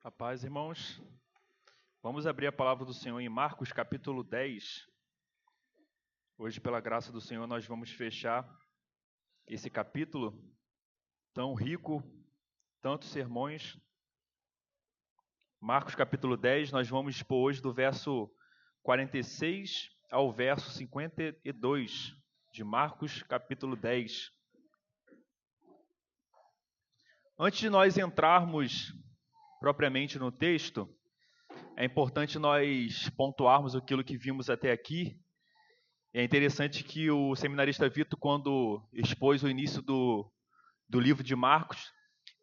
A paz, irmãos. Vamos abrir a palavra do Senhor em Marcos, capítulo 10. Hoje, pela graça do Senhor, nós vamos fechar esse capítulo tão rico, tantos sermões. Marcos, capítulo 10, nós vamos expor hoje do verso 46 ao verso 52 de Marcos, capítulo 10. Antes de nós entrarmos propriamente no texto, é importante nós pontuarmos aquilo que vimos até aqui. É interessante que o seminarista Vitor, quando expôs o início do livro de Marcos,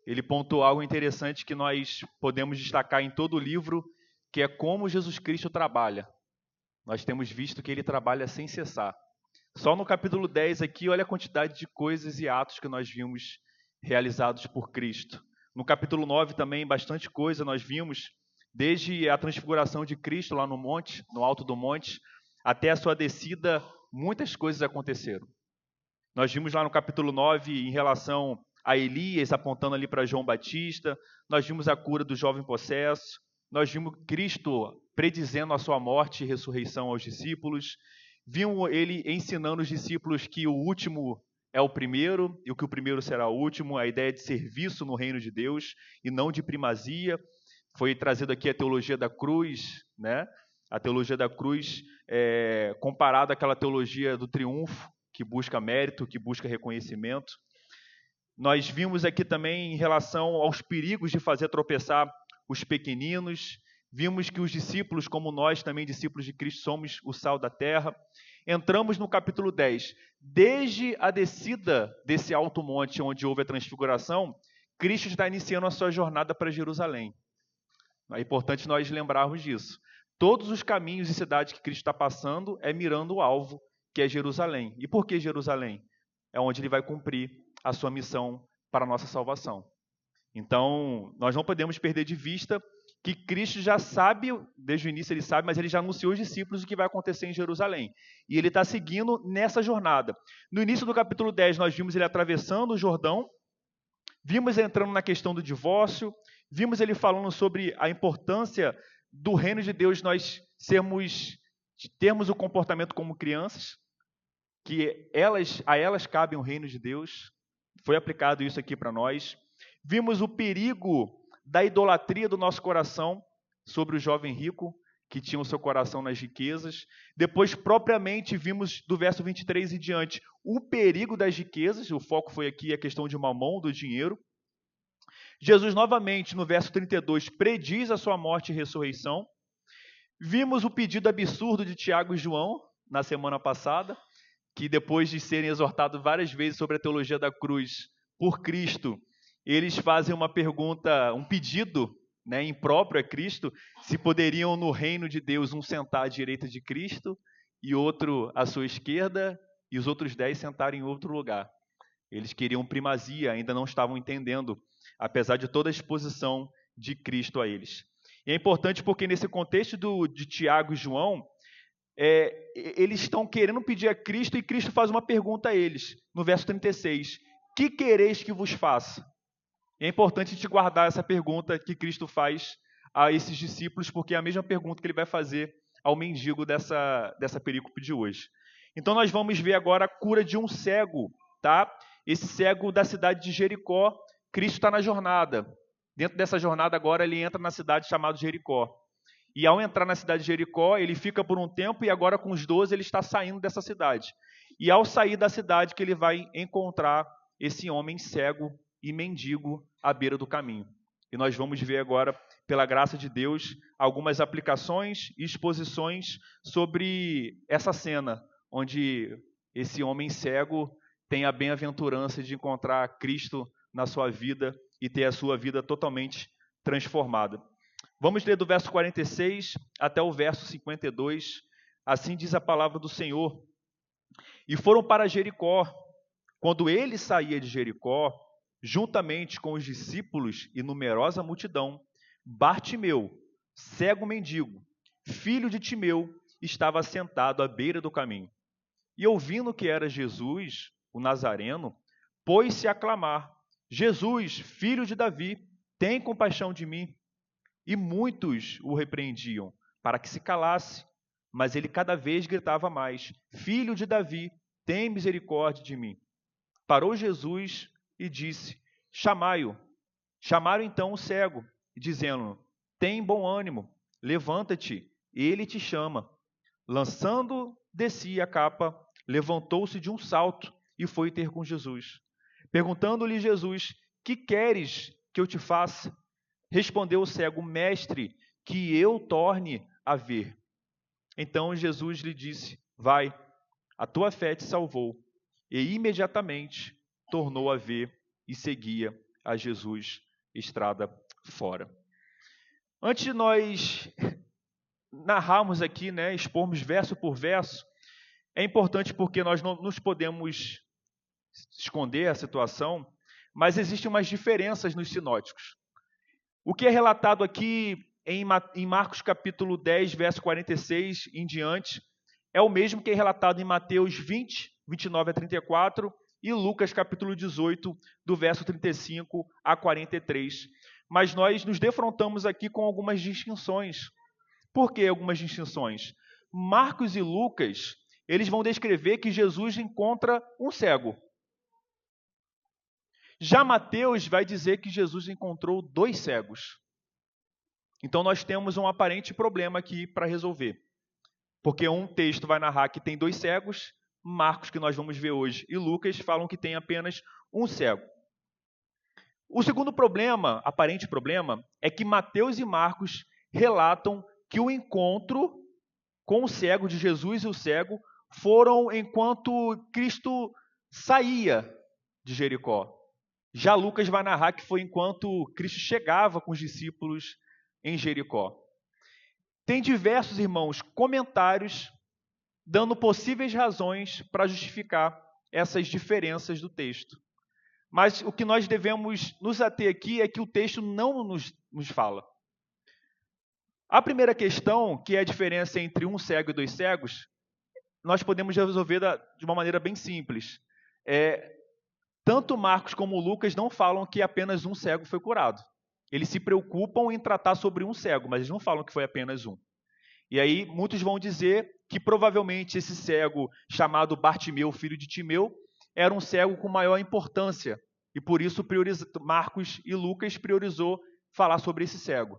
ele pontuou algo interessante que nós podemos destacar em todo o livro, que é como Jesus Cristo trabalha. Nós temos visto que ele trabalha sem cessar. Só no capítulo 10 aqui, olha a quantidade de coisas e atos que nós vimos realizados por Cristo. No capítulo 9 também, bastante coisa nós vimos, desde a transfiguração de Cristo lá no monte, no alto do monte, até a sua descida, muitas coisas aconteceram. Nós vimos lá no capítulo 9 em relação a Elias, apontando ali para João Batista, nós vimos a cura do jovem possesso, nós vimos Cristo predizendo a sua morte e ressurreição aos discípulos, vimos ele ensinando os discípulos que o último é o primeiro e que o primeiro será o último, a ideia de serviço no reino de Deus e não de primazia. Foi trazido aqui a teologia da cruz, né? A teologia da cruz comparada àquela teologia do triunfo, que busca mérito, que busca reconhecimento. Nós vimos aqui também em relação aos perigos de fazer tropeçar os pequeninos. Vimos que os discípulos, como nós também, discípulos de Cristo, somos o sal da terra. Entramos no capítulo 10. Desde a descida desse alto monte onde houve a transfiguração, Cristo está iniciando a sua jornada para Jerusalém. É importante nós lembrarmos disso. Todos os caminhos e cidades que Cristo está passando é mirando o alvo, que é Jerusalém. E por que Jerusalém? É onde ele vai cumprir a sua missão para a nossa salvação. Então, nós não podemos perder de vista que Cristo já sabe, desde o início ele sabe, mas ele já anunciou aos discípulos o que vai acontecer em Jerusalém. E ele está seguindo nessa jornada. No início do capítulo 10, nós vimos ele atravessando o Jordão, vimos entrando na questão do divórcio, vimos ele falando sobre a importância do reino de Deus, nós termos o comportamento como crianças, que a elas cabe o reino de Deus. Foi aplicado isso aqui para nós. Vimos o perigo da idolatria do nosso coração sobre o jovem rico, que tinha o seu coração nas riquezas. Depois, propriamente, vimos do verso 23 e diante o perigo das riquezas. O foco foi aqui a questão de mamão, do dinheiro. Jesus, novamente, no verso 32, prediz a sua morte e ressurreição. Vimos o pedido absurdo de Tiago e João, na semana passada, que depois de serem exortados várias vezes sobre a teologia da cruz por Cristo, eles fazem uma pergunta, um pedido, impróprio a Cristo, se poderiam no reino de Deus um sentar à direita de Cristo e outro à sua esquerda e os outros 10 sentarem em outro lugar. Eles queriam primazia, ainda não estavam entendendo, apesar de toda a exposição de Cristo a eles. E é importante porque nesse contexto de Tiago e João, eles estão querendo pedir a Cristo e Cristo faz uma pergunta a eles, no verso 36. Que quereis que vos faça? E é importante a gente guardar essa pergunta que Cristo faz a esses discípulos, porque é a mesma pergunta que ele vai fazer ao mendigo dessa perícope de hoje. Então nós vamos ver agora a cura de um cego, tá? Esse cego da cidade de Jericó. Cristo está na jornada. Dentro dessa jornada agora ele entra na cidade chamada Jericó. E ao entrar na cidade de Jericó, ele fica por um tempo e agora com os 12 ele está saindo dessa cidade. E ao sair da cidade que ele vai encontrar esse homem cego e mendigo à beira do caminho. E nós vamos ver agora, pela graça de Deus, algumas aplicações e exposições sobre essa cena, onde esse homem cego tem a bem-aventurança de encontrar Cristo na sua vida e ter a sua vida totalmente transformada. Vamos ler do verso 46 até o verso 52. Assim diz a palavra do Senhor. E foram para Jericó. Quando ele saía de Jericó, juntamente com os discípulos e numerosa multidão, Bartimeu, cego mendigo, filho de Timeu, estava sentado à beira do caminho. E ouvindo que era Jesus, o Nazareno, pôs-se a clamar: Jesus, filho de Davi, tem compaixão de mim. e muitos o repreendiam, para que se calasse. Mas ele cada vez gritava mais: Filho de Davi, tem misericórdia de mim. Parou Jesus e disse: Chamai-o. Chamaram então o cego, dizendo: Tem bom ânimo, levanta-te, ele te chama. Lançando de si a capa, levantou-se de um salto e foi ter com Jesus. Perguntando-lhe Jesus: Que queres que eu te faça? Respondeu o cego: Mestre, que eu torne a ver. Então Jesus lhe disse: Vai, a tua fé te salvou. E imediatamente tornou a ver e seguia a Jesus estrada fora. Antes de nós narrarmos aqui, expormos verso por verso, é importante porque nós não nos podemos esconder a situação, mas existem umas diferenças nos sinóticos. O que é relatado aqui em Marcos capítulo 10, verso 46 em diante, é o mesmo que é relatado em Mateus 20, 29 a 34 e Lucas capítulo 18, do verso 35 a 43. Mas nós nos defrontamos aqui com algumas distinções. Por que algumas distinções? Marcos e Lucas, eles vão descrever que Jesus encontra um cego. Já Mateus vai dizer que Jesus encontrou 2 cegos. Então nós temos um aparente problema aqui para resolver. Porque um texto vai narrar que tem 2 cegos, Marcos, que nós vamos ver hoje, e Lucas falam que tem apenas um cego. O segundo problema, aparente problema, é que Mateus e Marcos relatam que o encontro com o cego, de Jesus e o cego, foram enquanto Cristo saía de Jericó. Já Lucas vai narrar que foi enquanto Cristo chegava com os discípulos em Jericó. Tem diversos, irmãos, comentários dando possíveis razões para justificar essas diferenças do texto. Mas o que nós devemos nos ater aqui é que o texto não nos fala. A primeira questão, que é a diferença entre um cego e 2 cegos, nós podemos resolver de uma maneira bem simples. Tanto Marcos como Lucas não falam que apenas um cego foi curado. Eles se preocupam em tratar sobre um cego, mas eles não falam que foi apenas um. E aí muitos vão dizer que provavelmente esse cego, chamado Bartimeu, filho de Timeu, era um cego com maior importância. E por isso Marcos e Lucas priorizou falar sobre esse cego,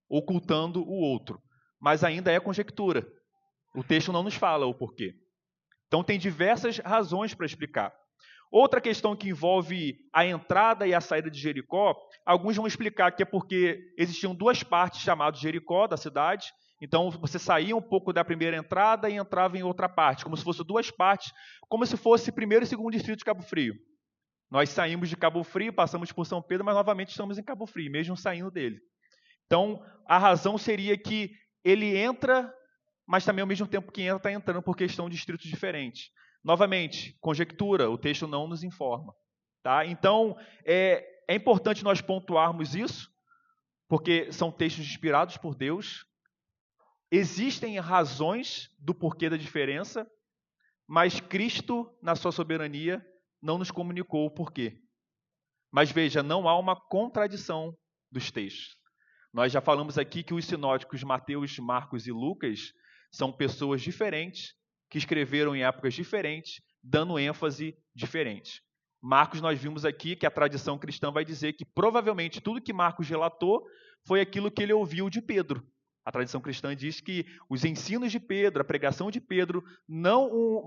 ocultando o outro. Mas ainda é conjectura. O texto não nos fala o porquê. Então tem diversas razões para explicar. Outra questão que envolve a entrada e a saída de Jericó, alguns vão explicar que é porque existiam 2 partes chamadas Jericó, da cidade. Então você saía um pouco da primeira entrada e entrava em outra parte, como se fossem 2 partes, como se fosse primeiro e segundo distrito de Cabo Frio. Nós saímos de Cabo Frio, passamos por São Pedro, mas novamente estamos em Cabo Frio, mesmo saindo dele. Então a razão seria que ele entra, mas também ao mesmo tempo que entra, está entrando por questão de distritos diferentes. Novamente, conjectura, o texto não nos informa. Tá? Então, é importante nós pontuarmos isso, porque são textos inspirados por Deus. Existem razões do porquê da diferença, mas Cristo, na sua soberania, não nos comunicou o porquê. Mas veja, não há uma contradição dos textos. Nós já falamos aqui que os sinóticos Mateus, Marcos e Lucas são pessoas diferentes, que escreveram em épocas diferentes, dando ênfase diferente. Marcos, nós vimos aqui que a tradição cristã vai dizer que provavelmente tudo que Marcos relatou foi aquilo que ele ouviu de Pedro. A tradição cristã diz que os ensinos de Pedro, a pregação de Pedro,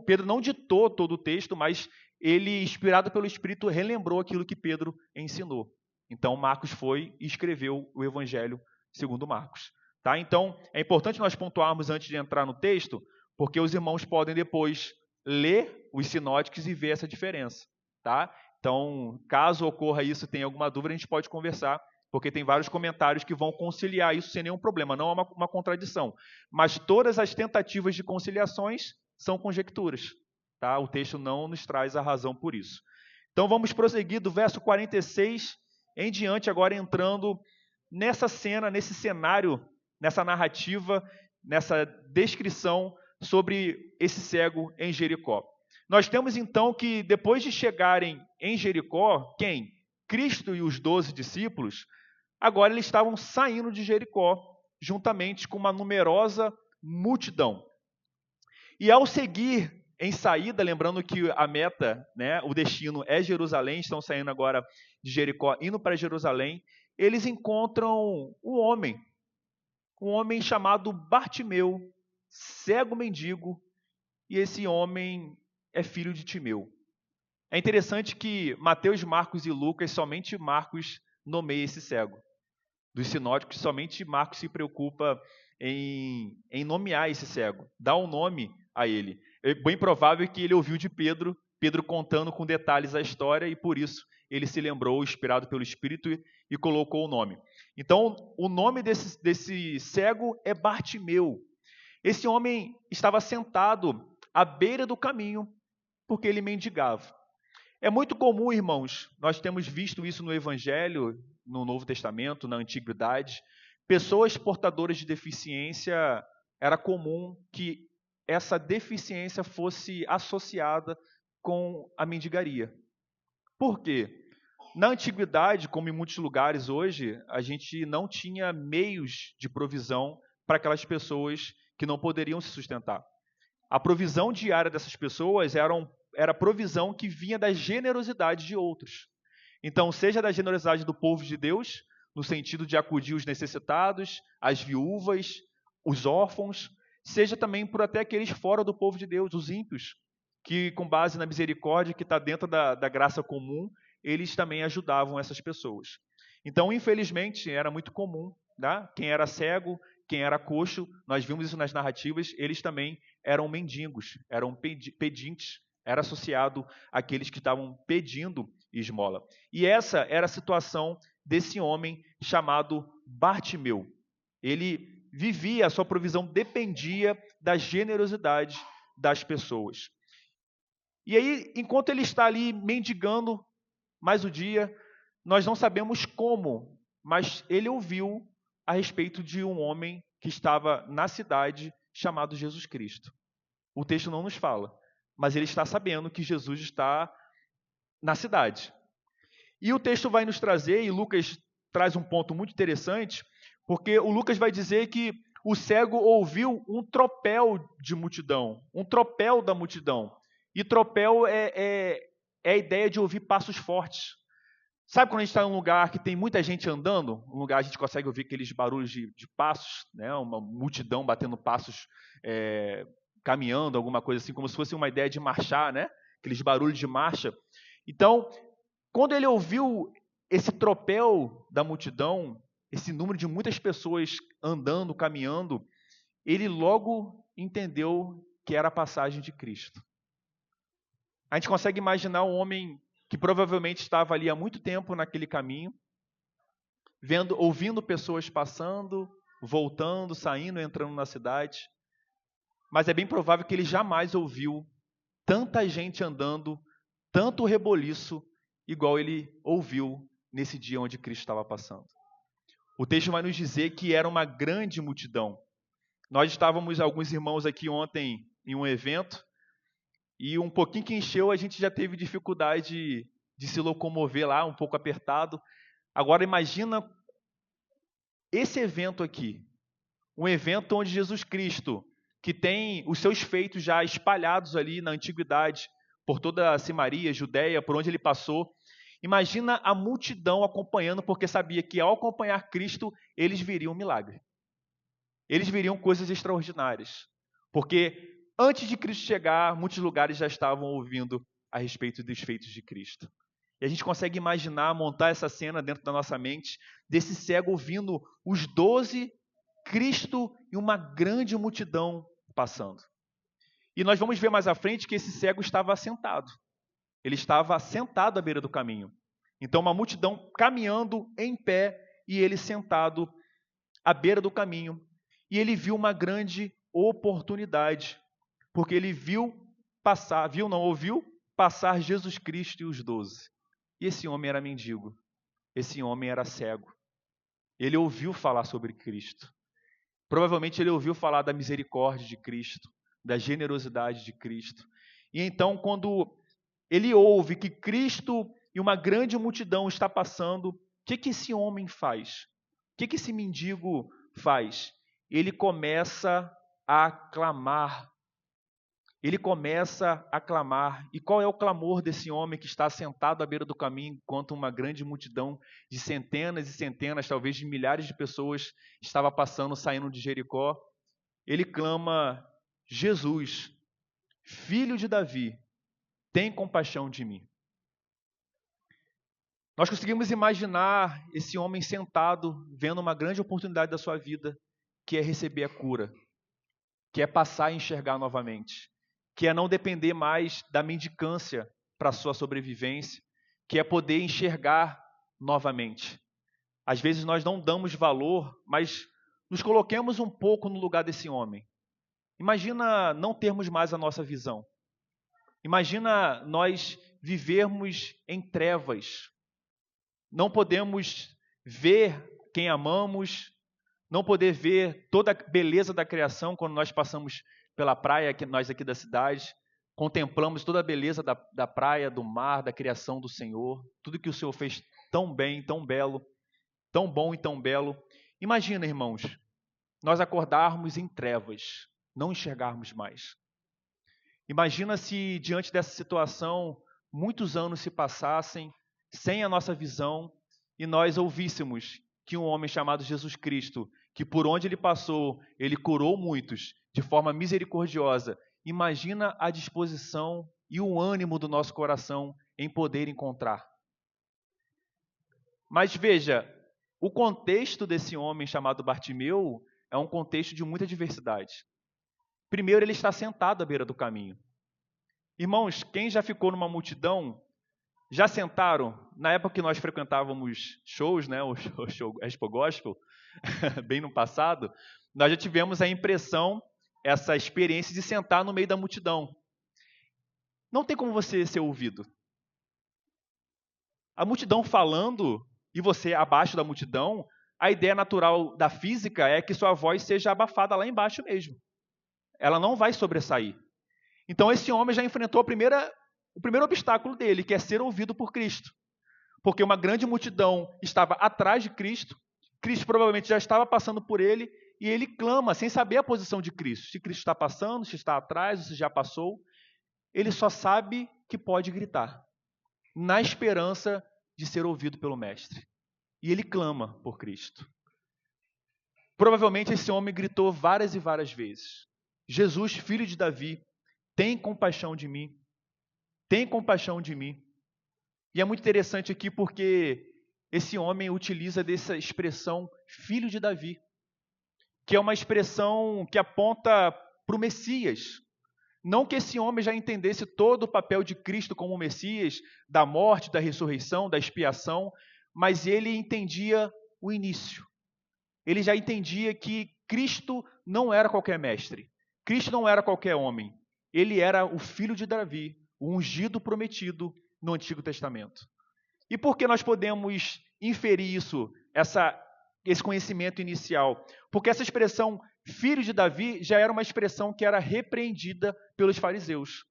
Pedro não ditou todo o texto, mas ele, inspirado pelo Espírito, relembrou aquilo que Pedro ensinou. Então, Marcos foi e escreveu o Evangelho segundo Marcos. Tá? Então, é importante nós pontuarmos antes de entrar no texto, porque os irmãos podem depois ler os sinóticos e ver essa diferença. Tá? Então, caso ocorra isso, tenha alguma dúvida, a gente pode conversar, porque tem vários comentários que vão conciliar isso sem nenhum problema, não há uma contradição. Mas todas as tentativas de conciliações são conjecturas. Tá? O texto não nos traz a razão por isso. Então, vamos prosseguir do verso 46 em diante, agora entrando nessa cena, nesse cenário, nessa narrativa, nessa descrição sobre esse cego em Jericó. Nós temos então que depois de chegarem em Jericó, quem? Cristo e os 12 discípulos agora eles estavam saindo de Jericó, juntamente com uma numerosa multidão. E ao seguir em saída, lembrando que a meta, né, o destino é Jerusalém, estão saindo agora de Jericó, indo para Jerusalém, eles encontram um homem chamado Bartimeu, cego mendigo, e esse homem é filho de Timeu. É interessante que Mateus, Marcos e Lucas, somente Marcos nomeia esse cego. Dos sinóticos, somente Marcos se preocupa em nomear esse cego, dá um nome a ele. É bem provável que ele ouviu de Pedro contando com detalhes a história, e por isso ele se lembrou, inspirado pelo Espírito, e colocou o nome. Então, o nome desse cego é Bartimeu. Esse homem estava sentado à beira do caminho, porque ele mendigava. É muito comum, irmãos, nós temos visto isso no Evangelho, no Novo Testamento, na Antiguidade, pessoas portadoras de deficiência, era comum que essa deficiência fosse associada com a mendigaria. Por quê? Na Antiguidade, como em muitos lugares hoje, a gente não tinha meios de provisão para aquelas pessoas que não poderiam se sustentar. A provisão diária dessas pessoas era provisão que vinha da generosidade de outros. Então, seja da generosidade do povo de Deus, no sentido de acudir os necessitados, as viúvas, os órfãos, seja também por até aqueles fora do povo de Deus, os ímpios, que com base na misericórdia que está dentro da graça comum, eles também ajudavam essas pessoas. Então, infelizmente, era muito comum, tá? Quem era cego, quem era coxo, nós vimos isso nas narrativas, eles também eram mendigos, eram pedintes, era associado àqueles que estavam pedindo esmola. E essa era a situação desse homem chamado Bartimeu. Ele vivia, a sua provisão dependia da generosidade das pessoas. E aí, enquanto ele está ali mendigando mais o dia, nós não sabemos como, mas ele ouviu a respeito de um homem que estava na cidade chamado Jesus Cristo. O texto não nos fala, mas ele está sabendo que Jesus está na cidade. E o texto vai nos trazer, e Lucas traz um ponto muito interessante, porque o Lucas vai dizer que o cego ouviu um tropel de multidão, um tropel da multidão. E tropel é a ideia de ouvir passos fortes. Sabe quando a gente está em um lugar que tem muita gente andando, um lugar a gente consegue ouvir aqueles barulhos de passos, né? Uma multidão batendo passos, caminhando, alguma coisa assim, como se fosse uma ideia de marchar, né? Aqueles barulhos de marcha. Então, quando ele ouviu esse tropel da multidão, esse número de muitas pessoas andando, caminhando, ele logo entendeu que era a passagem de Cristo. A gente consegue imaginar um homem que provavelmente estava ali há muito tempo naquele caminho, ouvindo pessoas passando, voltando, saindo, entrando na cidade. Mas é bem provável que ele jamais ouviu tanta gente andando, tanto reboliço, igual ele ouviu nesse dia onde Cristo estava passando. O texto vai nos dizer que era uma grande multidão. Nós estávamos, alguns irmãos aqui ontem, em um evento, e um pouquinho que encheu, a gente já teve dificuldade de se locomover lá, um pouco apertado. Agora imagina esse evento aqui, um evento onde Jesus Cristo, que tem os seus feitos já espalhados ali na antiguidade, por toda a Samaria, Judeia, por onde ele passou. Imagina a multidão acompanhando, porque sabia que ao acompanhar Cristo, eles viriam um milagre. Eles viriam coisas extraordinárias. Porque antes de Cristo chegar, muitos lugares já estavam ouvindo a respeito dos feitos de Cristo. E a gente consegue imaginar, montar essa cena dentro da nossa mente, desse cego ouvindo os 12, Cristo e uma grande multidão passando. E nós vamos ver mais à frente que esse cego estava sentado. Ele estava sentado à beira do caminho. Então, uma multidão caminhando em pé e ele sentado à beira do caminho. E ele viu uma grande oportunidade, porque ele ouviu passar Jesus Cristo e os 12. E esse homem era mendigo. Esse homem era cego. Ele ouviu falar sobre Cristo. Provavelmente ele ouviu falar da misericórdia de Cristo, da generosidade de Cristo. E então, quando ele ouve que Cristo e uma grande multidão está passando, que esse homem faz? O que esse mendigo faz? Ele começa a clamar. Ele começa a clamar. E qual é o clamor desse homem que está sentado à beira do caminho, enquanto uma grande multidão de centenas e centenas, talvez de milhares de pessoas, estava passando, saindo de Jericó? Ele clama: Jesus, filho de Davi, tem compaixão de mim. Nós conseguimos imaginar esse homem sentado, vendo uma grande oportunidade da sua vida, que é receber a cura, que é passar a enxergar novamente, que é não depender mais da mendicância para a sua sobrevivência, que é poder enxergar novamente. Às vezes nós não damos valor, mas nos coloquemos um pouco no lugar desse homem. Imagina não termos mais a nossa visão. Imagina nós vivermos em trevas. Não podemos ver quem amamos, não poder ver toda a beleza da criação quando nós passamos pela praia, nós aqui da cidade, contemplamos toda a beleza da praia, do mar, da criação do Senhor, tudo que o Senhor fez tão bem, tão belo, tão bom e tão belo. Imagina, irmãos, nós acordarmos em trevas, não enxergarmos mais. Imagina se diante dessa situação muitos anos se passassem sem a nossa visão e nós ouvíssemos que um homem chamado Jesus Cristo, que por onde ele passou, ele curou muitos de forma misericordiosa. Imagina a disposição e o ânimo do nosso coração em poder encontrar. Mas veja, o contexto desse homem chamado Bartimeu é um contexto de muita diversidade. Primeiro, ele está sentado à beira do caminho. Irmãos, quem já ficou numa multidão, já sentaram? Na época que nós frequentávamos shows, né, o show Expo Gospel, bem no passado, nós já tivemos a impressão, essa experiência de sentar no meio da multidão. Não tem como você ser ouvido. A multidão falando e você abaixo da multidão, a ideia natural da física é que sua voz seja abafada lá embaixo mesmo. Ela não vai sobressair. Então esse homem já enfrentou o primeiro obstáculo dele, que é ser ouvido por Cristo. Porque uma grande multidão estava atrás de Cristo, Cristo provavelmente já estava passando por ele, e ele clama sem saber a posição de Cristo. Se Cristo está passando, se está atrás, se já passou, ele só sabe que pode gritar, na esperança de ser ouvido pelo Mestre. E ele clama por Cristo. Provavelmente esse homem gritou várias e várias vezes: Jesus, filho de Davi, tem compaixão de mim. Tem compaixão de mim. E é muito interessante aqui porque esse homem utiliza dessa expressão filho de Davi, que é uma expressão que aponta para o Messias. Não que esse homem já entendesse todo o papel de Cristo como Messias, da morte, da ressurreição, da expiação, mas ele entendia o início. Ele já entendia que Cristo não era qualquer mestre. Cristo não era qualquer homem. Ele era o filho de Davi, o ungido prometido no Antigo Testamento. E por que nós podemos inferir isso, esse conhecimento inicial? Porque essa expressão filho de Davi já era uma expressão que era repreendida pelos fariseus.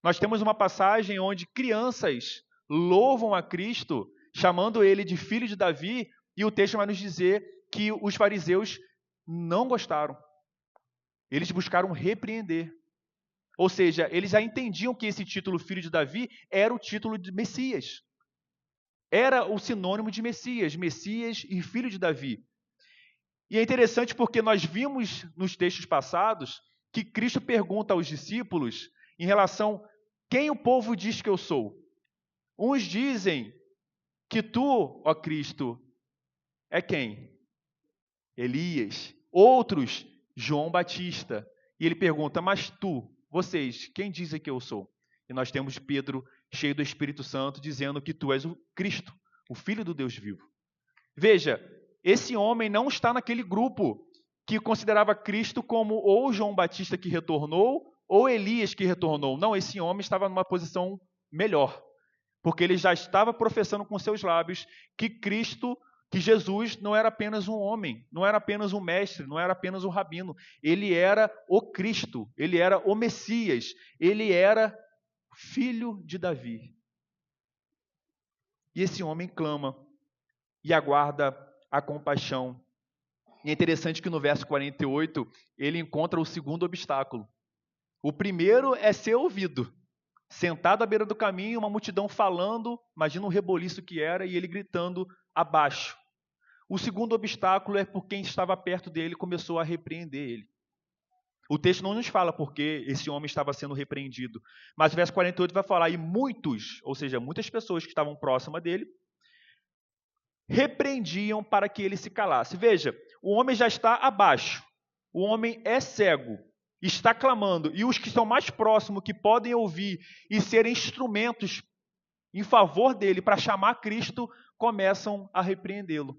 Nós temos uma passagem onde crianças louvam a Cristo, chamando ele de filho de Davi, e o texto vai nos dizer que os fariseus não gostaram. Eles buscaram repreender. Ou seja, eles já entendiam que esse título filho de Davi era o título de Messias. Era o sinônimo de Messias e filho de Davi. E é interessante porque nós vimos nos textos passados que Cristo pergunta aos discípulos em relação a quem o povo diz que eu sou. Uns dizem que tu, ó Cristo, é quem? Elias. Outros, João Batista. E ele pergunta, mas tu, vocês, quem dizem que eu sou? E nós temos Pedro, cheio do Espírito Santo, dizendo que tu és o Cristo, o Filho do Deus vivo. Veja, esse homem não está naquele grupo que considerava Cristo como ou João Batista que retornou, ou Elias que retornou. Não, esse homem estava numa posição melhor, porque ele já estava professando com seus lábios que Cristo, que Jesus não era apenas um homem, não era apenas um mestre, não era apenas um rabino. Ele era o Cristo, ele era o Messias, ele era filho de Davi. E esse homem clama. e aguarda a compaixão. E é interessante que no verso 48, ele encontra o segundo obstáculo. O primeiro é ser ouvido. Sentado à beira do caminho, uma multidão falando, imagina o reboliço que era, e ele gritando abaixo. O segundo obstáculo é por quem estava perto dele começou a repreender ele. O texto não nos fala por que esse homem estava sendo repreendido, mas o verso 48 vai falar, e muitos, ou seja, muitas pessoas que estavam próximas dele, repreendiam para que ele se calasse. Veja, o homem já está abaixo, o homem é cego, está clamando, e os que estão mais próximos, que podem ouvir e serem instrumentos em favor dele para chamar Cristo, começam a repreendê-lo.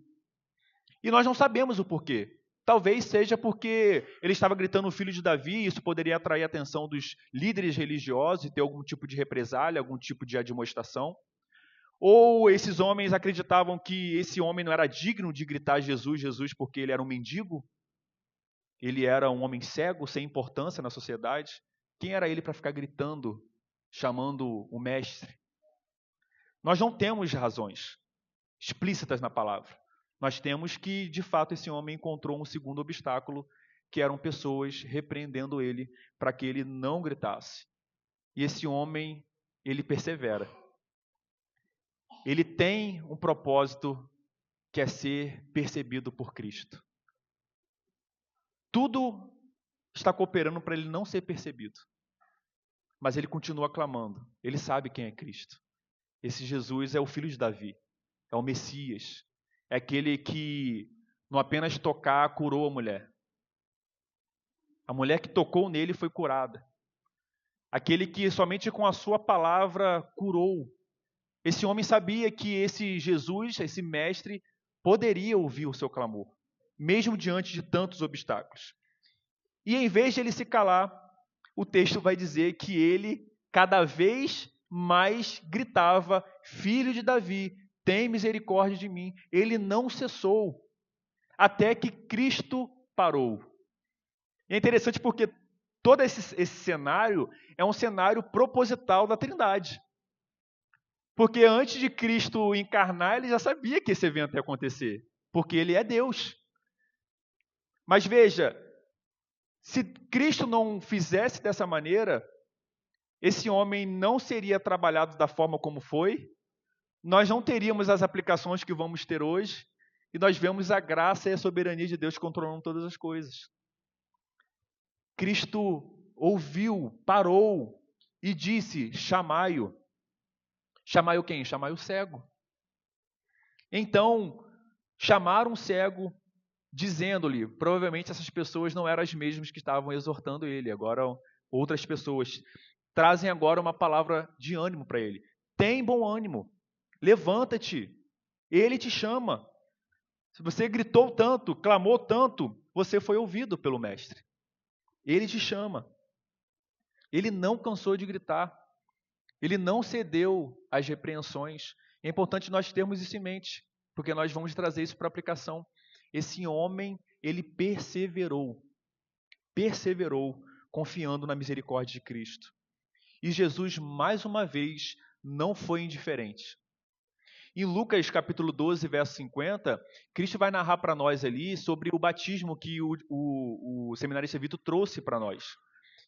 E nós não sabemos o porquê. Talvez seja porque ele estava gritando o filho de Davi, isso poderia atrair a atenção dos líderes religiosos e ter algum tipo de represália, algum tipo de admoestação. Ou esses homens acreditavam que esse homem não era digno de gritar Jesus, Jesus, porque ele era um mendigo? Ele era um homem cego, sem importância na sociedade? Quem era ele para ficar gritando, chamando o mestre? Nós não temos razões explícitas na palavra. Nós temos que, de fato, esse homem encontrou um segundo obstáculo, que eram pessoas repreendendo ele para que ele não gritasse. E esse homem, ele persevera. Ele tem um propósito que é ser percebido por Cristo. Tudo está cooperando para ele não ser percebido. Mas ele continua clamando. Ele sabe quem é Cristo. Esse Jesus é o filho de Davi. É o Messias. É aquele que, não apenas tocar, curou a mulher. A mulher que tocou nele foi curada. Aquele que somente com a sua palavra curou. Esse homem sabia que esse Jesus, esse mestre, poderia ouvir o seu clamor, mesmo diante de tantos obstáculos. E em vez de ele se calar, o texto vai dizer que ele cada vez mais gritava, filho de Davi, tem misericórdia de mim. Ele não cessou, até que Cristo parou. E é interessante porque todo esse cenário é um cenário proposital da Trindade. Porque antes de Cristo encarnar, ele já sabia que esse evento ia acontecer, porque ele é Deus. Mas veja, se Cristo não fizesse dessa maneira, esse homem não seria trabalhado da forma como foi, nós não teríamos as aplicações que vamos ter hoje, e nós vemos a graça e a soberania de Deus controlando todas as coisas. Cristo ouviu, parou e disse, chamai-o. Chamai-o quem? Chamai-o cego. Então, chamaram o cego, dizendo-lhe, provavelmente essas pessoas não eram as mesmas que estavam exortando ele, agora outras pessoas trazem agora uma palavra de ânimo para ele. Tem bom ânimo, levanta-te, ele te chama. Se você gritou tanto, clamou tanto, você foi ouvido pelo mestre. Ele te chama. Ele não cansou de gritar. Ele não cedeu às repreensões. É importante nós termos isso em mente, porque nós vamos trazer isso para aplicação. Esse homem, ele perseverou, confiando na misericórdia de Cristo. E Jesus, mais uma vez, não foi indiferente. Em Lucas capítulo 12, verso 50, Cristo vai narrar para nós ali sobre o batismo que o seminarista Vitor trouxe para nós.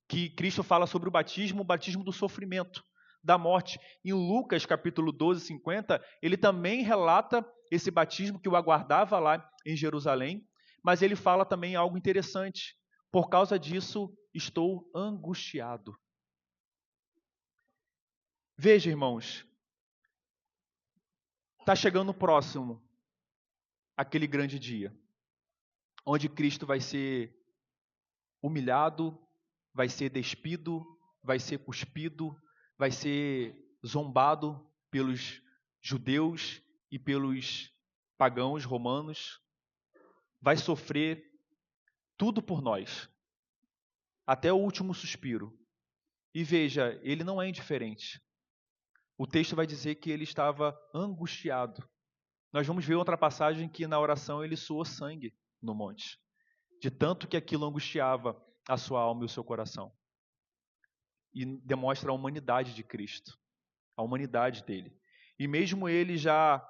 Que Cristo fala sobre o batismo do sofrimento, da morte. Em Lucas capítulo 12, 50, ele também relata esse batismo que o aguardava lá em Jerusalém, mas ele fala também algo interessante. Por causa disso, estou angustiado. Veja, irmãos, está chegando próximo aquele grande dia, onde Cristo vai ser humilhado, vai ser despido, vai ser cuspido, vai ser zombado pelos judeus e pelos pagãos romanos, vai sofrer tudo por nós, até o último suspiro. E veja, ele não é indiferente. O texto vai dizer que ele estava angustiado. Nós vamos ver outra passagem que na oração ele suou sangue no monte, de tanto que aquilo angustiava a sua alma e o seu coração. E demonstra a humanidade de Cristo, a humanidade dele. E mesmo ele já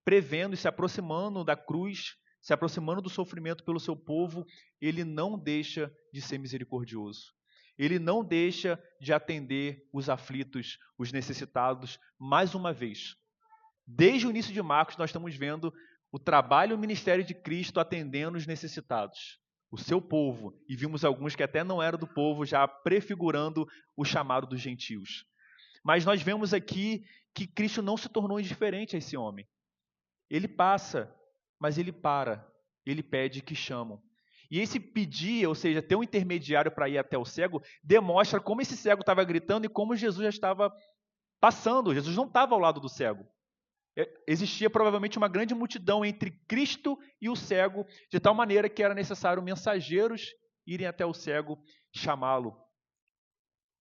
prevendo e se aproximando da cruz, se aproximando do sofrimento pelo seu povo, ele não deixa de ser misericordioso. Ele não deixa de atender os aflitos, os necessitados, mais uma vez. Desde o início de Marcos, nós estamos vendo o trabalho e o ministério de Cristo atendendo os necessitados, o seu povo, e vimos alguns que até não eram do povo, já prefigurando o chamado dos gentios. Mas nós vemos aqui que Cristo não se tornou indiferente a esse homem. Ele passa, mas ele para, ele pede que chamam. E esse pedir, ou seja, ter um intermediário para ir até o cego, demonstra como esse cego estava gritando e como Jesus já estava passando. Jesus não estava ao lado do cego. Existia provavelmente uma grande multidão entre Cristo e o cego, de tal maneira que era necessário mensageiros irem até o cego chamá-lo.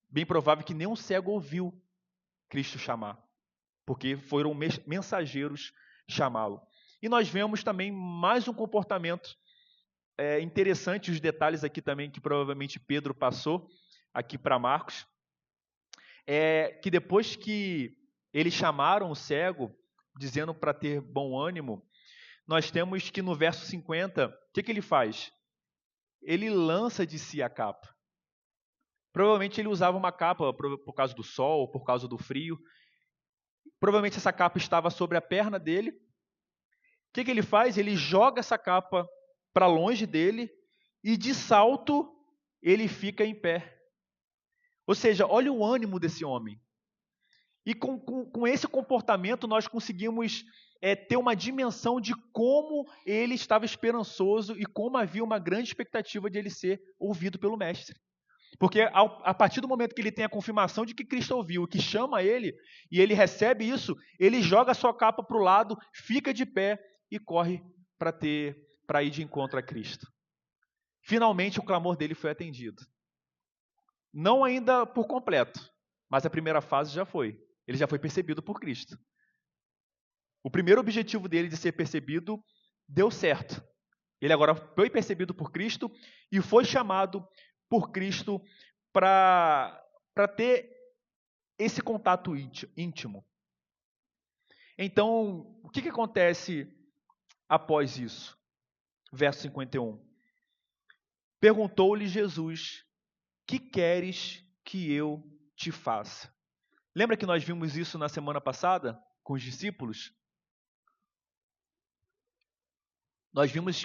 Bem provável que nenhum cego ouviu Cristo chamar, porque foram mensageiros chamá-lo. E nós vemos também mais um comportamento interessante, os detalhes aqui também que provavelmente Pedro passou aqui para Marcos, que depois que eles chamaram o cego, dizendo para ter bom ânimo, nós temos que no verso 50, o que ele faz? Ele lança de si a capa. Provavelmente ele usava uma capa por causa do sol, por causa do frio. Provavelmente essa capa estava sobre a perna dele. O que ele faz? Ele joga essa capa para longe dele e de salto ele fica em pé. Ou seja, olha o ânimo desse homem. E com esse comportamento nós conseguimos ter uma dimensão de como ele estava esperançoso e como havia uma grande expectativa de ele ser ouvido pelo Mestre. Porque a partir do momento que ele tem a confirmação de que Cristo ouviu, que chama ele, e ele recebe isso, ele joga a sua capa para o lado, fica de pé e corre para ir de encontro a Cristo. Finalmente o clamor dele foi atendido. Não ainda por completo, mas a primeira fase já foi. Ele já foi percebido por Cristo. O primeiro objetivo dele de ser percebido deu certo. Ele agora foi percebido por Cristo e foi chamado por Cristo para ter esse contato íntimo. Então, o que acontece após isso? Verso 51. Perguntou-lhe Jesus: que queres que eu te faça? Lembra que nós vimos isso na semana passada com os discípulos? Nós vimos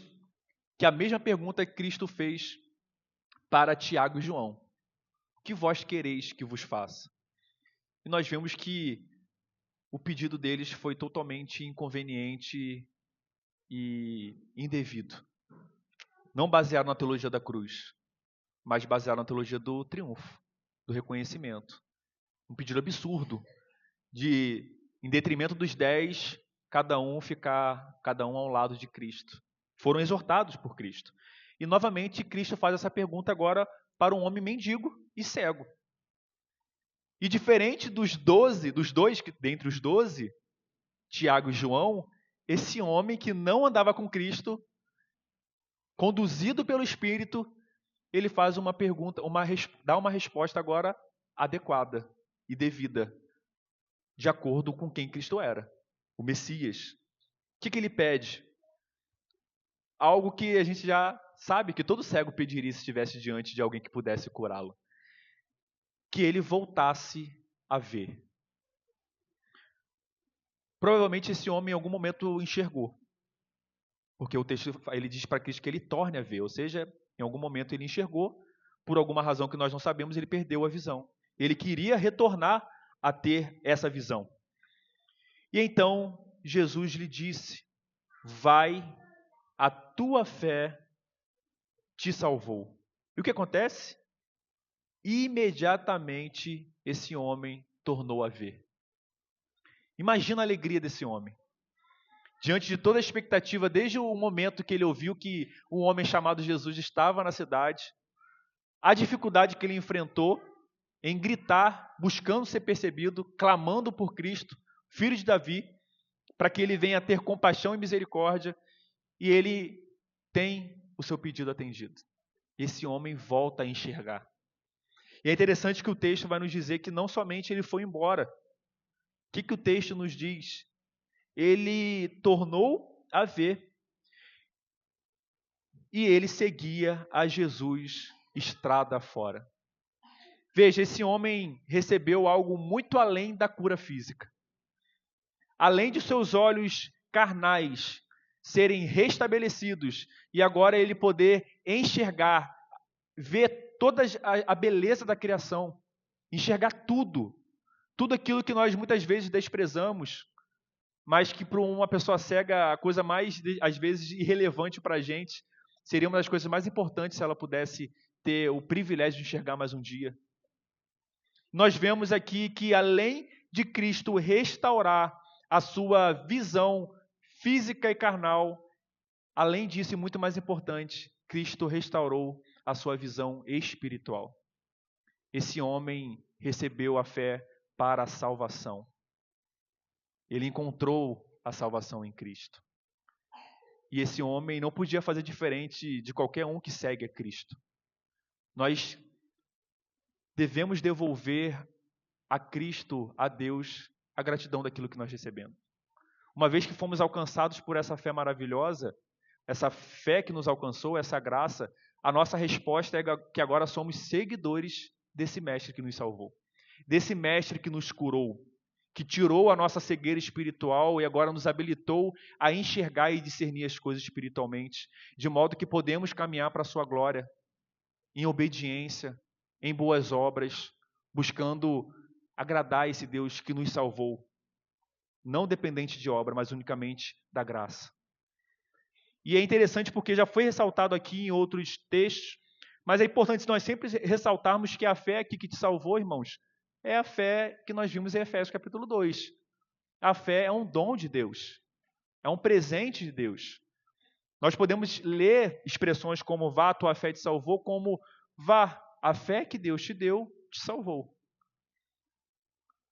que a mesma pergunta que Cristo fez para Tiago e João: o que vós quereis que vos faça? E nós vemos que o pedido deles foi totalmente inconveniente e indevido. Não baseado na teologia da cruz, mas baseado na teologia do triunfo, do reconhecimento. Um pedido absurdo, em detrimento dos 10, cada um ao lado de Cristo. Foram exortados por Cristo. E novamente Cristo faz essa pergunta agora para um homem mendigo e cego. E diferente dos dois, dentre os 12, Tiago e João, esse homem que não andava com Cristo, conduzido pelo Espírito, ele faz uma pergunta, dá uma resposta agora adequada e devida, de acordo com quem Cristo era, o Messias. O que ele pede? Algo que a gente já sabe que todo cego pediria se estivesse diante de alguém que pudesse curá-lo. Que ele voltasse a ver. Provavelmente esse homem em algum momento enxergou. Porque o texto ele diz para Cristo que ele torne a ver. Ou seja, em algum momento ele enxergou, por alguma razão que nós não sabemos, ele perdeu a visão. Ele queria retornar a ter essa visão. E então Jesus lhe disse: vai, a tua fé te salvou. E o que acontece? Imediatamente esse homem tornou a ver. Imagina a alegria desse homem. Diante de toda a expectativa, desde o momento que ele ouviu que um homem chamado Jesus estava na cidade, a dificuldade que ele enfrentou em gritar, buscando ser percebido, clamando por Cristo, filho de Davi, para que ele venha ter compaixão e misericórdia, e ele tem o seu pedido atendido. Esse homem volta a enxergar. E é interessante que o texto vai nos dizer que não somente ele foi embora. O que o texto nos diz? ele tornou a ver e ele seguia a Jesus estrada fora. Veja, esse homem recebeu algo muito além da cura física. Além de seus olhos carnais serem restabelecidos e agora ele poder enxergar, ver toda a beleza da criação, enxergar tudo aquilo que nós muitas vezes desprezamos, mas que para uma pessoa cega, a coisa mais, às vezes, irrelevante para a gente, seria uma das coisas mais importantes se ela pudesse ter o privilégio de enxergar mais um dia. Nós vemos aqui que, além de Cristo restaurar a sua visão física e carnal, além disso, e muito mais importante, Cristo restaurou a sua visão espiritual. Esse homem recebeu a fé para a salvação. Ele encontrou a salvação em Cristo. E esse homem não podia fazer diferente de qualquer um que segue a Cristo. Nós devemos devolver a Cristo, a Deus, a gratidão daquilo que nós recebemos. Uma vez que fomos alcançados por essa fé maravilhosa, essa fé que nos alcançou, essa graça, a nossa resposta é que agora somos seguidores desse mestre que nos salvou, desse mestre que nos curou, que tirou a nossa cegueira espiritual e agora nos habilitou a enxergar e discernir as coisas espiritualmente, de modo que podemos caminhar para a sua glória, em obediência, em boas obras, buscando agradar esse Deus que nos salvou, não dependente de obra, mas unicamente da graça. E é interessante porque já foi ressaltado aqui em outros textos, mas é importante nós sempre ressaltarmos que a fé aqui que te salvou, irmãos, é a fé que nós vimos em Efésios capítulo 2. A fé é um dom de Deus, é um presente de Deus. Nós podemos ler expressões como vá, tua fé te salvou, como vá, a fé que Deus te deu, te salvou.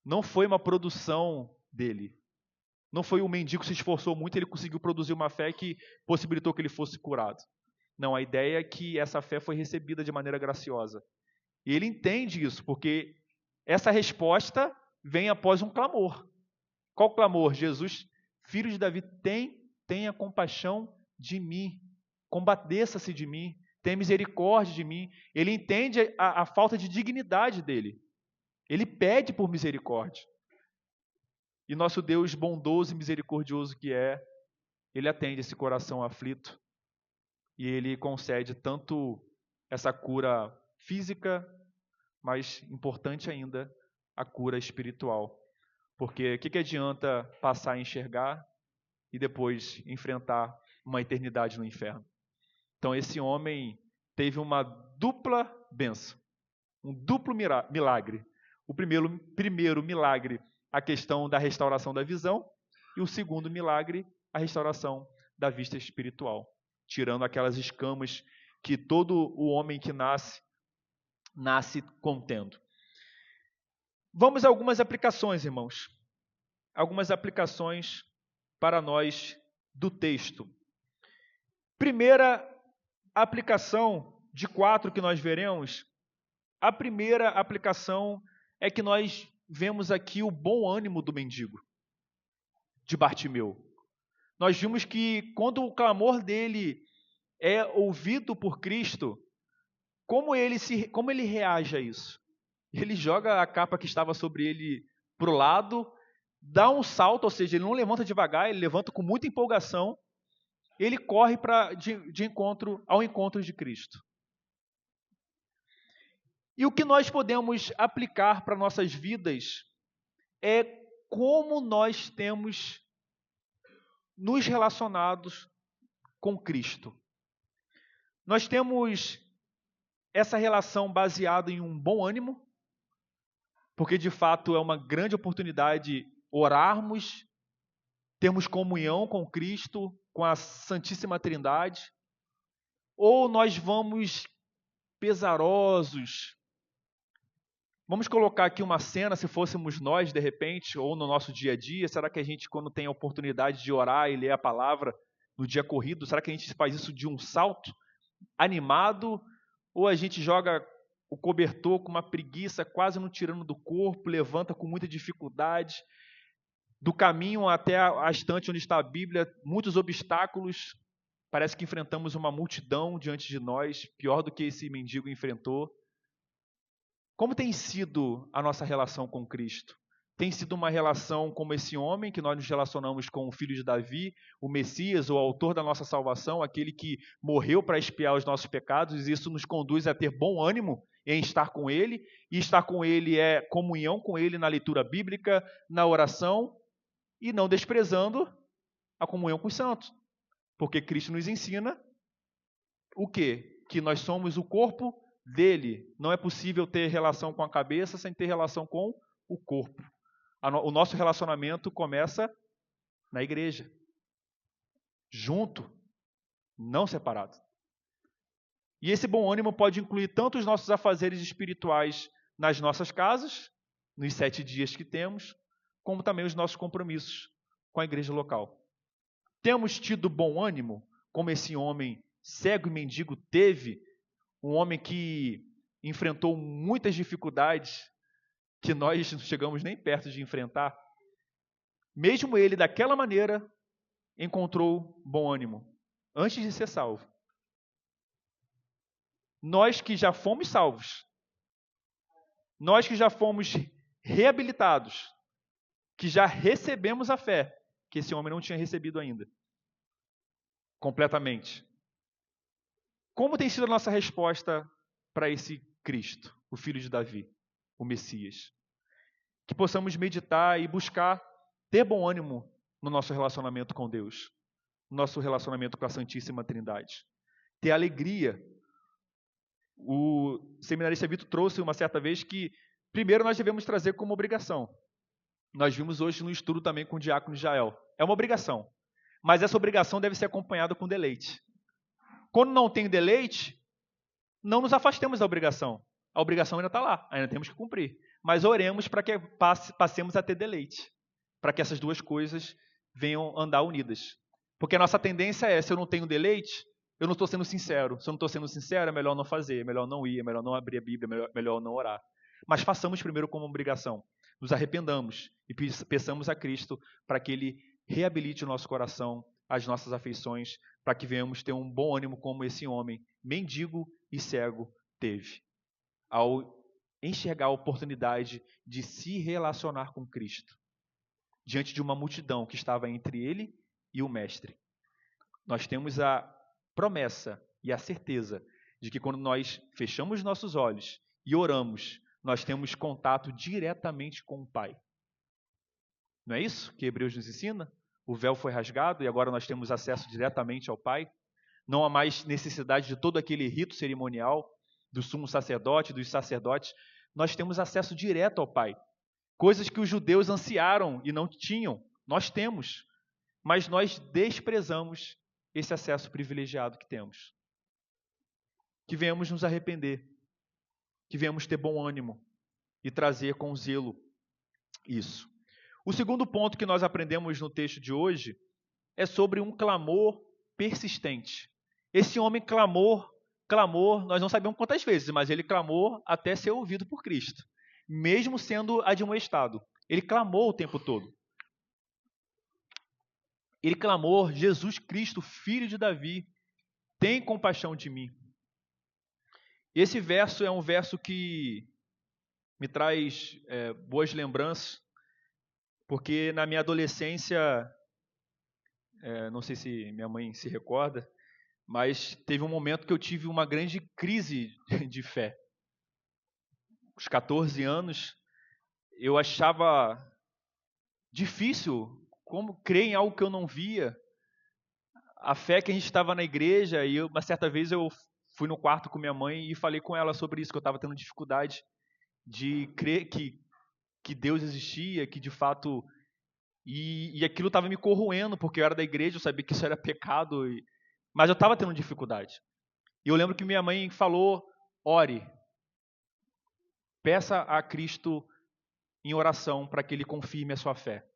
Não foi uma produção dele. Não foi um mendigo que se esforçou muito e ele conseguiu produzir uma fé que possibilitou que ele fosse curado. Não, a ideia é que essa fé foi recebida de maneira graciosa. E ele entende isso, porque essa resposta vem após um clamor. Qual clamor? Jesus, filho de Davi, tenha compaixão de mim. Compadeça-se de mim. Tenha misericórdia de mim. Ele entende a falta de dignidade dele. Ele pede por misericórdia. E nosso Deus bondoso e misericordioso que é, ele atende esse coração aflito e ele concede tanto essa cura física, mas importante ainda, a cura espiritual. Porque o que adianta passar a enxergar e depois enfrentar uma eternidade no inferno? Então esse homem teve uma dupla bênção, um duplo milagre. O primeiro milagre, a questão da restauração da visão, e o segundo milagre, a restauração da vista espiritual, tirando aquelas escamas que todo o homem que nasce contendo. Vamos a algumas aplicações, irmãos. Algumas aplicações para nós do texto. Primeira aplicação de 4 que nós veremos, a primeira aplicação é que nós vemos aqui o bom ânimo do mendigo, de Bartimeu. Nós vimos que quando o clamor dele é ouvido por Cristo, como ele reage a isso? Ele joga a capa que estava sobre ele para o lado, dá um salto, ou seja, ele não levanta devagar, ele levanta com muita empolgação, ele corre ao encontro de Cristo. E o que nós podemos aplicar para nossas vidas é como nós temos nos relacionados com Cristo. Nós temos essa relação baseada em um bom ânimo, porque de fato é uma grande oportunidade orarmos, termos comunhão com Cristo, com a Santíssima Trindade, ou nós vamos pesarosos. Vamos colocar aqui uma cena, se fôssemos nós, de repente, ou no nosso dia a dia, será que a gente, quando tem a oportunidade de orar e ler a palavra no dia corrido, será que a gente faz isso de um salto, animado, ou a gente joga o cobertor com uma preguiça, quase não tirando do corpo, levanta com muita dificuldade? do caminho até a estante onde está a Bíblia, muitos obstáculos. Parece que enfrentamos uma multidão diante de nós, pior do que esse mendigo enfrentou. Como tem sido a nossa relação com Cristo? Tem sido uma relação como esse homem, que nós nos relacionamos com o filho de Davi, o Messias, o autor da nossa salvação, aquele que morreu para expiar os nossos pecados, e isso nos conduz a ter bom ânimo em estar com Ele, e estar com Ele é comunhão com Ele na leitura bíblica, na oração, e não desprezando a comunhão com os santos. Porque Cristo nos ensina o quê? Que nós somos o corpo dele. Não é possível ter relação com a cabeça sem ter relação com o corpo. O nosso relacionamento começa na igreja. Junto, não separado. E esse bom ânimo pode incluir tanto os nossos afazeres espirituais nas nossas casas, nos 7 dias que temos, como também os nossos compromissos com a igreja local. Temos tido bom ânimo, como esse homem cego e mendigo teve, um homem que enfrentou muitas dificuldades que nós não chegamos nem perto de enfrentar. Mesmo ele, daquela maneira, encontrou bom ânimo, antes de ser salvo. Nós que já fomos salvos, nós que já fomos reabilitados, que já recebemos a fé, que esse homem não tinha recebido ainda, completamente. Como tem sido a nossa resposta para esse Cristo, o Filho de Davi, o Messias? Que possamos meditar e buscar ter bom ânimo no nosso relacionamento com Deus, no nosso relacionamento com a Santíssima Trindade. Ter alegria. O seminarista Vitor trouxe uma certa vez que, primeiro, nós devemos trazer como obrigação. Nós vimos hoje no estudo também com o diácono Jael. É uma obrigação, mas essa obrigação deve ser acompanhada com deleite. Quando não tem deleite, não nos afastemos da obrigação. A obrigação ainda está lá, ainda temos que cumprir. Mas oremos para que passemos a ter deleite, para que essas duas coisas venham andar unidas. Porque a nossa tendência é, se eu não tenho deleite, eu não estou sendo sincero. Se eu não estou sendo sincero, é melhor não fazer, é melhor não ir, é melhor não abrir a Bíblia, é melhor não orar. Mas façamos primeiro como obrigação. Nos arrependamos e peçamos a Cristo para que Ele reabilite o nosso coração, as nossas afeições, para que venhamos ter um bom ânimo como esse homem, mendigo e cego, teve. Ao enxergar a oportunidade de se relacionar com Cristo, diante de uma multidão que estava entre ele e o Mestre. Nós temos a promessa e a certeza de que quando nós fechamos nossos olhos e oramos, nós temos contato diretamente com o Pai. Não é isso que Hebreus nos ensina? O véu foi rasgado e agora nós temos acesso diretamente ao Pai. Não há mais necessidade de todo aquele rito cerimonial do sumo sacerdote, dos sacerdotes. Nós temos acesso direto ao Pai. Coisas que os judeus ansiaram e não tinham, nós temos. Mas nós desprezamos esse acesso privilegiado que temos. Que venhamos nos arrepender. Que venhamos ter bom ânimo e trazer com zelo isso. O segundo ponto que nós aprendemos no texto de hoje é sobre um clamor persistente. Esse homem clamou, nós não sabemos quantas vezes, mas ele clamou até ser ouvido por Cristo. Mesmo sendo admoestado. Ele clamou o tempo todo. Ele clamou, Jesus Cristo, Filho de Davi, tem compaixão de mim. Esse verso é um verso que me traz boas lembranças, porque na minha adolescência, não sei se minha mãe se recorda, mas teve um momento que eu tive uma grande crise de fé. Aos 14 anos, eu achava difícil como crer em algo que eu não via. A fé que a gente estava na igreja, e uma certa vez eu fui no quarto com minha mãe e falei com ela sobre isso, que eu estava tendo dificuldade de crer que Deus existia, que de fato... E aquilo estava me corroendo, porque eu era da igreja, eu sabia que isso era pecado, mas eu estava tendo dificuldade. E eu lembro que minha mãe falou, ore, peça a Cristo em oração para que Ele confirme a sua fé.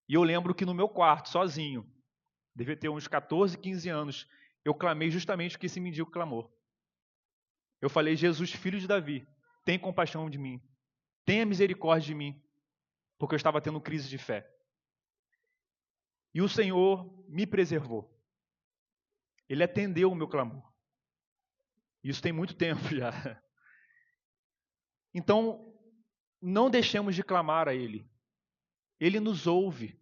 E eu lembro que no meu quarto, sozinho, devia ter uns 14, 15 anos, eu clamei justamente o que esse mendigo clamou. Eu falei, Jesus, Filho de Davi, tem compaixão de mim, tenha misericórdia de mim, porque eu estava tendo crise de fé. E o Senhor me preservou. Ele atendeu o meu clamor. Isso tem muito tempo já. Então, não deixemos de clamar a Ele. Ele nos ouve.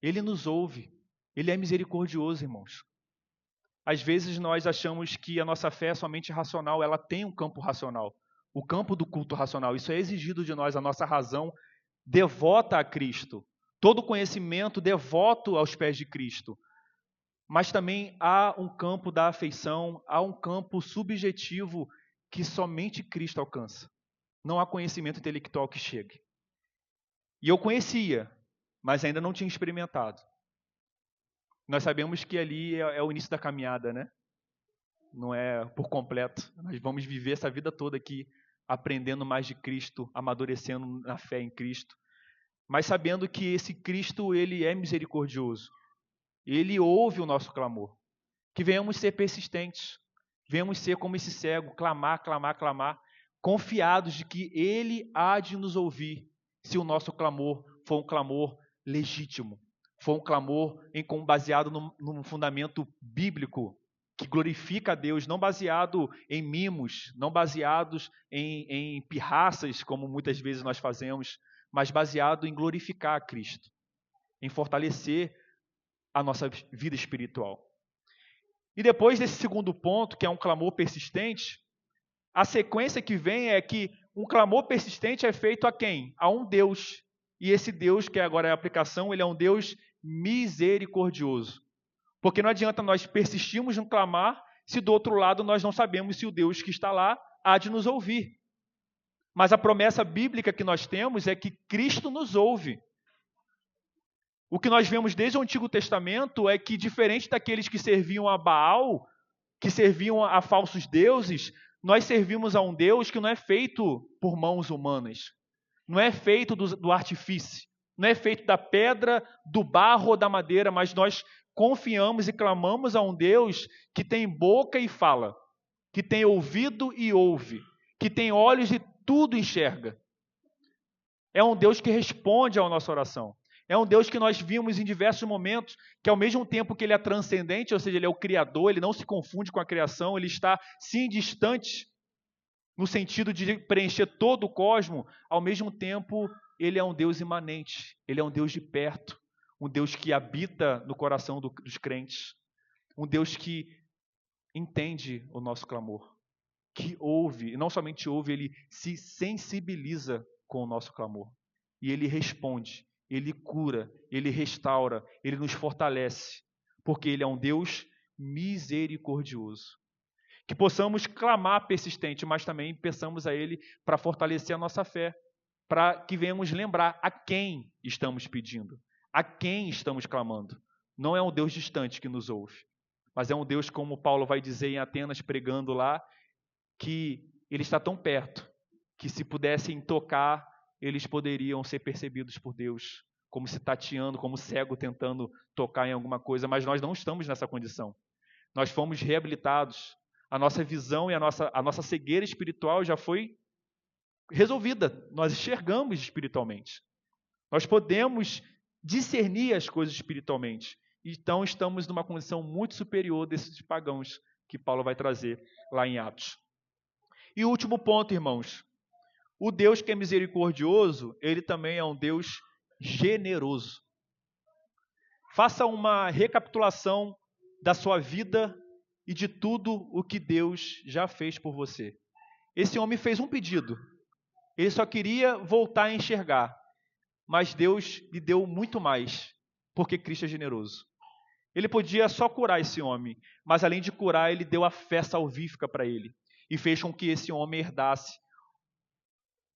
Ele nos ouve. Ele é misericordioso, irmãos. Às vezes nós achamos que a nossa fé é somente racional. Ela tem um campo racional. O campo do culto racional. Isso é exigido de nós, a nossa razão devota a Cristo. Todo conhecimento devoto aos pés de Cristo. Mas também há um campo da afeição, há um campo subjetivo que somente Cristo alcança. Não há conhecimento intelectual que chegue. E eu conhecia, mas ainda não tinha experimentado. Nós sabemos que ali é o início da caminhada, né? Não é por completo. Nós vamos viver essa vida toda aqui, aprendendo mais de Cristo, amadurecendo na fé em Cristo. Mas sabendo que esse Cristo, ele é misericordioso. Ele ouve o nosso clamor. Que venhamos ser persistentes. Venhamos ser como esse cego, clamar, clamar, clamar, confiados de que Ele há de nos ouvir, se o nosso clamor for um clamor legítimo, for um clamor baseado num fundamento bíblico, que glorifica a Deus, não baseado em mimos, não baseados em pirraças, como muitas vezes nós fazemos, mas baseado em glorificar a Cristo, em fortalecer a nossa vida espiritual. E depois desse segundo ponto, que é um clamor persistente, a sequência que vem é que um clamor persistente é feito a quem? A um Deus. E esse Deus, que agora é a aplicação, ele é um Deus misericordioso. Porque não adianta nós persistirmos no clamar, se do outro lado nós não sabemos se o Deus que está lá há de nos ouvir. Mas a promessa bíblica que nós temos é que Cristo nos ouve. O que nós vemos desde o Antigo Testamento é que, diferente daqueles que serviam a Baal, que serviam a falsos deuses, nós servimos a um Deus que não é feito por mãos humanas, não é feito do artifício, não é feito da pedra, do barro ou da madeira, mas nós confiamos e clamamos a um Deus que tem boca e fala, que tem ouvido e ouve, que tem olhos e tudo enxerga. É um Deus que responde à nossa oração. É um Deus que nós vimos em diversos momentos, que ao mesmo tempo que ele é transcendente, ou seja, ele é o Criador, ele não se confunde com a criação, ele está sim distante, no sentido de preencher todo o cosmos, ao mesmo tempo ele é um Deus imanente, ele é um Deus de perto, um Deus que habita no coração dos crentes, um Deus que entende o nosso clamor, que ouve, e não somente ouve, ele se sensibiliza com o nosso clamor, e ele responde. Ele cura, Ele restaura, Ele nos fortalece, porque Ele é um Deus misericordioso. Que possamos clamar persistente, mas também peçamos a Ele para fortalecer a nossa fé, para que venhamos lembrar a quem estamos pedindo, a quem estamos clamando. Não é um Deus distante que nos ouve, mas é um Deus, como Paulo vai dizer em Atenas, pregando lá, que Ele está tão perto, que se pudessem tocar, eles poderiam ser percebidos por Deus, como se tateando, como cego tentando tocar em alguma coisa, mas nós não estamos nessa condição. Nós fomos reabilitados, a nossa visão e a nossa cegueira espiritual já foi resolvida, nós enxergamos espiritualmente. Nós podemos discernir as coisas espiritualmente, então estamos numa condição muito superior desses pagãos que Paulo vai trazer lá em Atos. E o último ponto, irmãos, o Deus que é misericordioso, ele também é um Deus generoso. Faça uma recapitulação da sua vida e de tudo o que Deus já fez por você. Esse homem fez um pedido. Ele só queria voltar a enxergar. Mas Deus lhe deu muito mais, porque Cristo é generoso. Ele podia só curar esse homem, mas além de curar, ele deu a fé salvífica para ele. E fez com que esse homem herdasse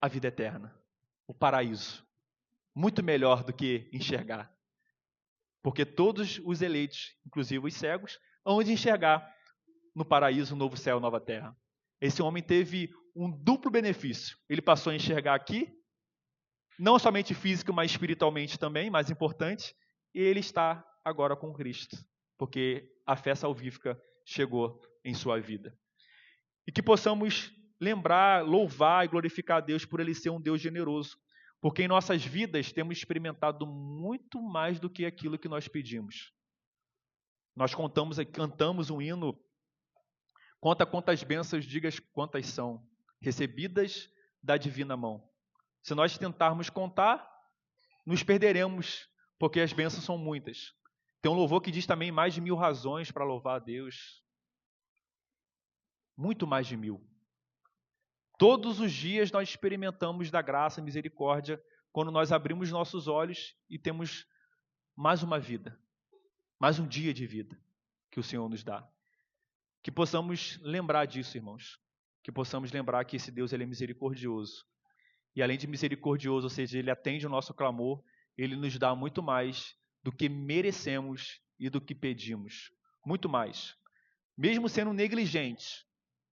a vida eterna, o paraíso, muito melhor do que enxergar, porque todos os eleitos, inclusive os cegos, hão de enxergar no paraíso um novo céu, nova terra. Esse homem teve um duplo benefício, ele passou a enxergar aqui, não somente físico, mas espiritualmente também, mais importante, e ele está agora com Cristo, porque a fé salvífica chegou em sua vida. E que possamos lembrar, louvar e glorificar a Deus por Ele ser um Deus generoso. Porque em nossas vidas temos experimentado muito mais do que aquilo que nós pedimos. Nós cantamos um hino, conta quantas bênçãos, digas quantas são, recebidas da divina mão. Se nós tentarmos contar, nos perderemos, porque as bênçãos são muitas. Tem um louvor que diz também mais de 1000 razões para louvar a Deus. Muito mais de 1000. Todos os dias nós experimentamos da graça e misericórdia quando nós abrimos nossos olhos e temos mais uma vida, mais um dia de vida que o Senhor nos dá. Que possamos lembrar disso, irmãos. Que possamos lembrar que esse Deus ele é misericordioso. E além de misericordioso, ou seja, Ele atende o nosso clamor, Ele nos dá muito mais do que merecemos e do que pedimos. Muito mais. Mesmo sendo negligentes,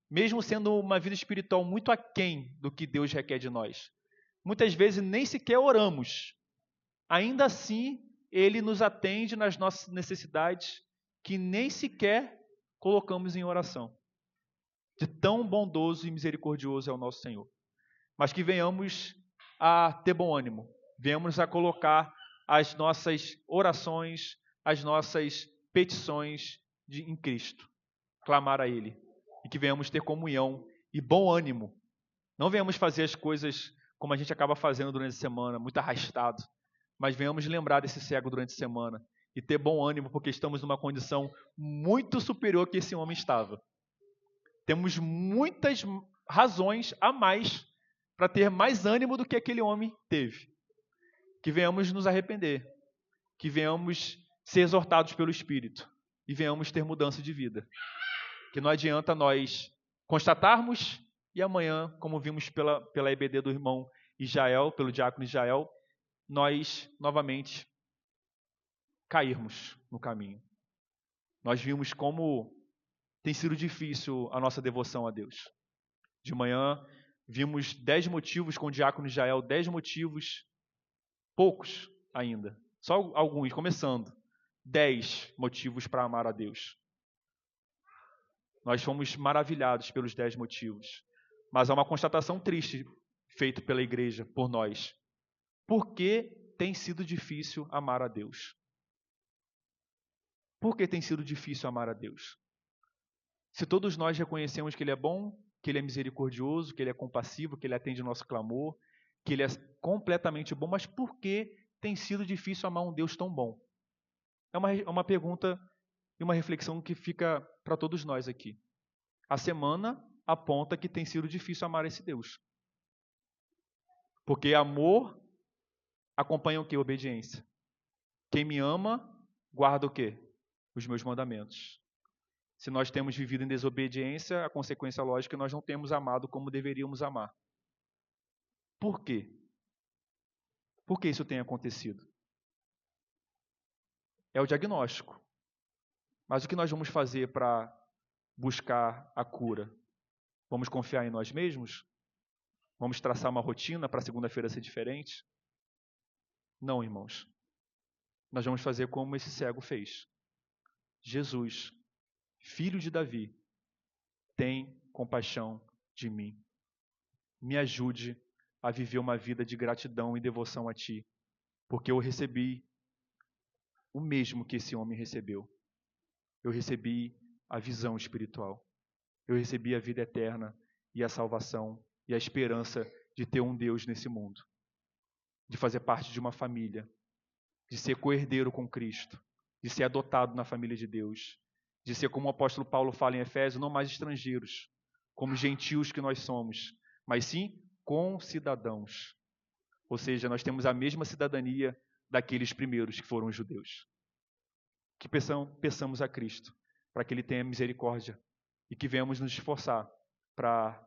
mesmo sendo uma vida espiritual muito aquém do que Deus requer de nós. Muitas vezes nem sequer oramos. Ainda assim, Ele nos atende nas nossas necessidades que nem sequer colocamos em oração. De tão bondoso e misericordioso é o nosso Senhor. Mas que venhamos a ter bom ânimo, venhamos a colocar as nossas orações, as nossas petições em Cristo, clamar a Ele, e que venhamos ter comunhão e bom ânimo. Não venhamos fazer as coisas como a gente acaba fazendo durante a semana, muito arrastado, mas venhamos lembrar desse cego durante a semana e ter bom ânimo, porque estamos numa condição muito superior que esse homem estava. Temos muitas razões a mais para ter mais ânimo do que aquele homem teve. Que venhamos nos arrepender, que venhamos ser exortados pelo Espírito e venhamos ter mudança de vida. Que não adianta nós constatarmos e amanhã, como vimos pela EBD do irmão Israel, pelo diácono Israel, nós novamente cairmos no caminho. Nós vimos como tem sido difícil a nossa devoção a Deus. De manhã vimos 10 motivos com o diácono Israel, 10 motivos, poucos ainda, só alguns, começando. 10 motivos para amar a Deus. Nós fomos maravilhados pelos 10 motivos, mas há uma constatação triste feita pela igreja, por nós. Por que tem sido difícil amar a Deus? Por que tem sido difícil amar a Deus? Se todos nós reconhecemos que Ele é bom, que Ele é misericordioso, que Ele é compassivo, que Ele atende o nosso clamor, que Ele é completamente bom, mas por que tem sido difícil amar um Deus tão bom? É uma pergunta e uma reflexão que fica para todos nós aqui. A semana aponta que tem sido difícil amar esse Deus. Porque amor acompanha o quê? Obediência. Quem me ama, guarda o quê? Os meus mandamentos. Se nós temos vivido em desobediência, a consequência lógica é que nós não temos amado como deveríamos amar. Por quê? Por que isso tem acontecido? É o diagnóstico. Mas o que nós vamos fazer para buscar a cura? Vamos confiar em nós mesmos? Vamos traçar uma rotina para segunda-feira ser diferente? Não, irmãos. Nós vamos fazer como esse cego fez. Jesus, filho de Davi, tem compaixão de mim. Me ajude a viver uma vida de gratidão e devoção a Ti, porque eu recebi o mesmo que esse homem recebeu. Eu recebi a visão espiritual. Eu recebi a vida eterna e a salvação e a esperança de ter um Deus nesse mundo, de fazer parte de uma família, de ser co-herdeiro com Cristo, de ser adotado na família de Deus, de ser, como o apóstolo Paulo fala em Efésios, não mais estrangeiros, como gentios que nós somos, mas sim concidadãos. Ou seja, nós temos a mesma cidadania daqueles primeiros que foram os judeus. Que peçamos a Cristo para que Ele tenha misericórdia e que venhamos nos esforçar para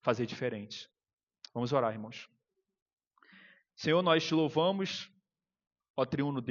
fazer diferente. Vamos orar, irmãos. Senhor, nós te louvamos, ó triuno Deus.